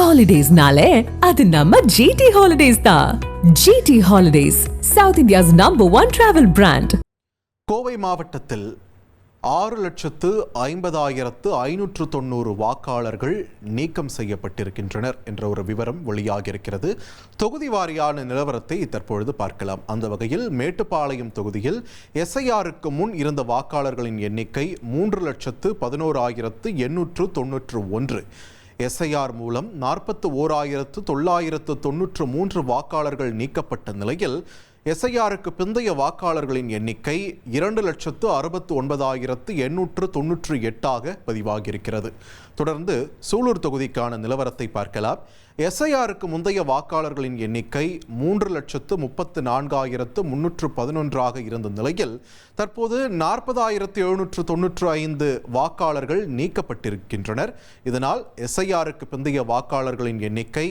ஹாலிடேஸ்னாலே அது நம்ம ஜிடி ஹாலிடேஸ் தான். GT holidays, South India's #1 travel brand. Kovai மாவட்டத்தில் 6,50,590 வாக்காளர்கள் நீக்கம் செய்யப்பட்டிருக்கின்றனர் என்ற ஒரு விவரம் வெளியாகியிருக்கிறது. தொகுதி வாரியான நிலவரத்தை தற்பொழுது பார்க்கலாம். அந்த வகையில் மேட்டுப்பாளையம் தொகுதியில் எஸ்ஐஆருக்கு முன் இருந்த வாக்காளர்களின் எண்ணிக்கை 3,11,891. எஸ்ஐஆர் மூலம் 41,993 வாக்காளர்கள் நீக்கப்பட்ட நிலையில் எஸ்ஐஆருக்கு பிந்தைய வாக்காளர்களின் எண்ணிக்கை 2,69,898 பதிவாகியிருக்கிறது. தொடர்ந்து சூலூர் தொகுதிக்கான நிலவரத்தை பார்க்கலாம். எஸ்ஐஆருக்கு முந்தைய வாக்காளர்களின் எண்ணிக்கை 3,34,311 இருந்த நிலையில் தற்போது 40,795 வாக்காளர்கள் நீக்கப்பட்டிருக்கின்றனர். இதனால் எஸ்ஐஆருக்கு பிந்தைய வாக்காளர்களின் எண்ணிக்கை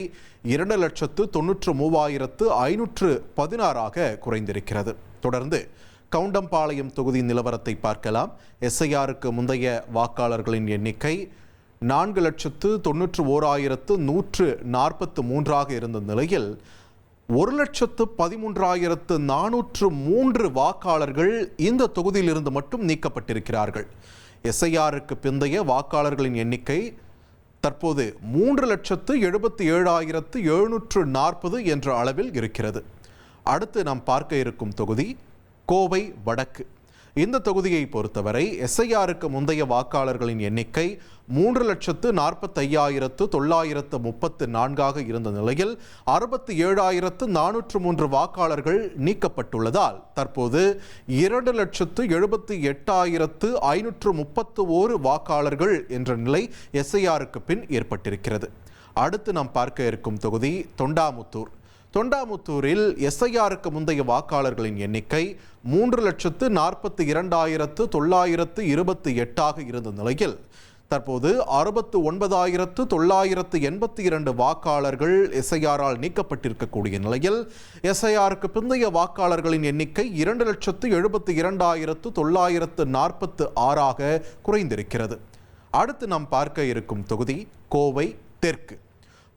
2,93,516 குறைந்திருக்கிறது. தொடர்ந்து கவுண்டம்பாளையம் தொகுதி நிலவரத்தை பார்க்கலாம். எஸ்ஐஆருக்கு முந்தைய வாக்காளர்களின் எண்ணிக்கை 4,91,143 இருந்த நிலையில் 1,13,403 வாக்காளர்கள் இந்த தொகுதியிலிருந்து மட்டும் நீக்கப்பட்டிருக்கிறார்கள். எஸ்ஐஆருக்கு பிந்தைய வாக்காளர்களின் எண்ணிக்கை தற்போது 3,77,740 என்ற அளவில் இருக்கிறது. அடுத்து நாம் பார்க்க இருக்கும் தொகுதி கோவை வடக்கு. இந்த தொகுதியை பொறுத்தவரை எஸ்ஐஆருக்கு முந்தைய வாக்காளர்களின் எண்ணிக்கை 3,45,934 இருந்த நிலையில் 67,403 வாக்காளர்கள் நீக்கப்பட்டுள்ளதால் தற்போது 2,78,531 வாக்காளர்கள் என்ற நிலை எஸ்ஐஆருக்கு பின் ஏற்பட்டிருக்கிறது. அடுத்து நாம் பார்க்க இருக்கும் தொகுதி தொண்டாமுத்தூர். தொண்டாமுத்தூரில் எஸ்ஐஆருக்கு முந்தைய வாக்காளர்களின் எண்ணிக்கை 3,42,928 இருந்த நிலையில் தற்போது 69,982 வாக்காளர்கள் எஸ்ஐஆரால் நீக்கப்பட்டிருக்கக்கூடிய நிலையில் எஸ்ஐஆருக்கு பிந்தைய வாக்காளர்களின் எண்ணிக்கை 2,72,946 குறைந்திருக்கிறது. அடுத்து நாம் பார்க்க இருக்கும் தொகுதி கோவை தெற்கு.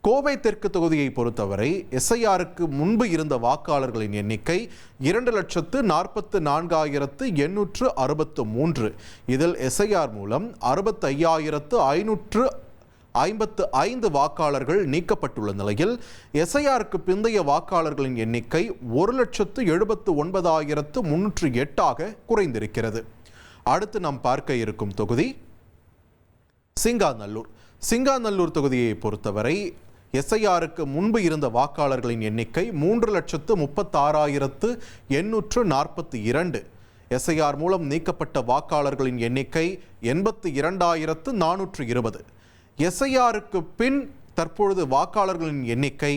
கோவை தெற்கு தொகுதியை பொறுத்தவரை எஸ்ஐஆருக்கு முன்பு இருந்த வாக்காளர்களின் எண்ணிக்கை 2,44,863. இதில் எஸ்ஐஆர் மூலம் 65,555 வாக்காளர்கள் நீக்கப்பட்டுள்ள நிலையில் எஸ்ஐஆருக்கு பிந்தைய வாக்காளர்களின் எண்ணிக்கை 1,79,308 குறைந்திருக்கிறது. அடுத்து நாம் பார்க்க இருக்கும் தொகுதி சிங்காநல்லூர். சிங்காநல்லூர் தொகுதியை பொறுத்தவரை எஸ்ஐஆருக்கு முன்பு இருந்த வாக்காளர்களின் எண்ணிக்கை 3,36,842. எஸ்ஐஆர் மூலம் நீக்கப்பட்ட வாக்காளர்களின் எண்ணிக்கை 82,420. எஸ்ஐஆருக்கு பின் தற்பொழுது வாக்காளர்களின் எண்ணிக்கை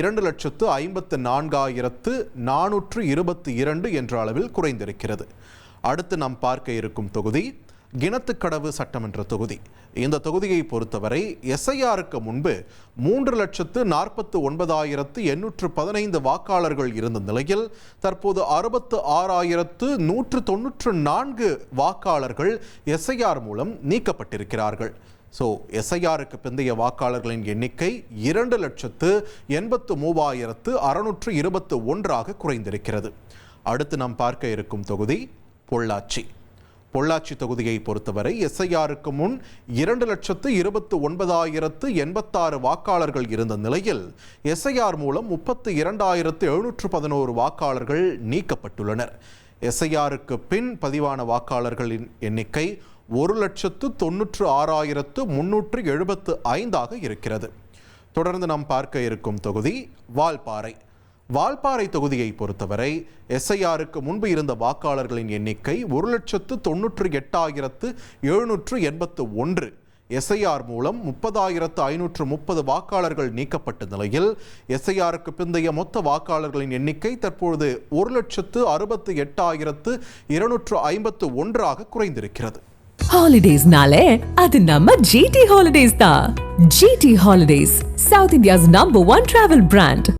2,54,422 என்ற அளவில் குறைந்திருக்கிறது. அடுத்து நாம் பார்க்க இருக்கும் தொகுதி கிணத்துக்கடவு சட்டமன்ற தொகுதி. இந்த தொகுதியை பொறுத்தவரை எஸ்ஐஆருக்கு முன்பு 3,49,815 வாக்காளர்கள் இருந்த நிலையில் தற்போது 66,194 வாக்காளர்கள் எஸ்ஐஆர் மூலம் நீக்கப்பட்டிருக்கிறார்கள். எஸ்ஐஆருக்கு பிந்தைய வாக்காளர்களின் எண்ணிக்கை 2,83,621 குறைந்திருக்கிறது. அடுத்து நாம் பார்க்க இருக்கும் தொகுதி பொள்ளாச்சி. பொள்ளாச்சி தொகுதியை பொறுத்தவரை எஸ்ஐஆருக்கு முன் 2,29,086 வாக்காளர்கள் இருந்த நிலையில் எஸ்ஐஆர் மூலம் 32,711 வாக்காளர்கள் நீக்கப்பட்டுள்ளனர். எஸ்ஐஆருக்கு பின் பதிவான வாக்காளர்களின் எண்ணிக்கை 1,96,375 இருக்கிறது. தொடர்ந்து நாம் பார்க்க இருக்கும் தொகுதி வால்பாறை. வால்பாறை தொகுதியை பொறுத்தவரை எஸ்ஐஆருக்கு முன்பு இருந்த வாக்காளர்களின் எண்ணிக்கை 1,98,781. எஸ்ஐஆர் மூலம் 30,530 வாக்காளர்கள் நீக்கப்பட்ட நிலையில் எஸ்ஐஆருக்கு பிந்தைய மொத்த வாக்காளர்களின் எண்ணிக்கை தற்பொழுது 1,68,251 குறைந்திருக்கிறது. ஹாலிடேஸ்னாலே அது நம்ம ஜிடி ஹாலிடேஸ் தான். GT holidays, South India's #1 travel brand.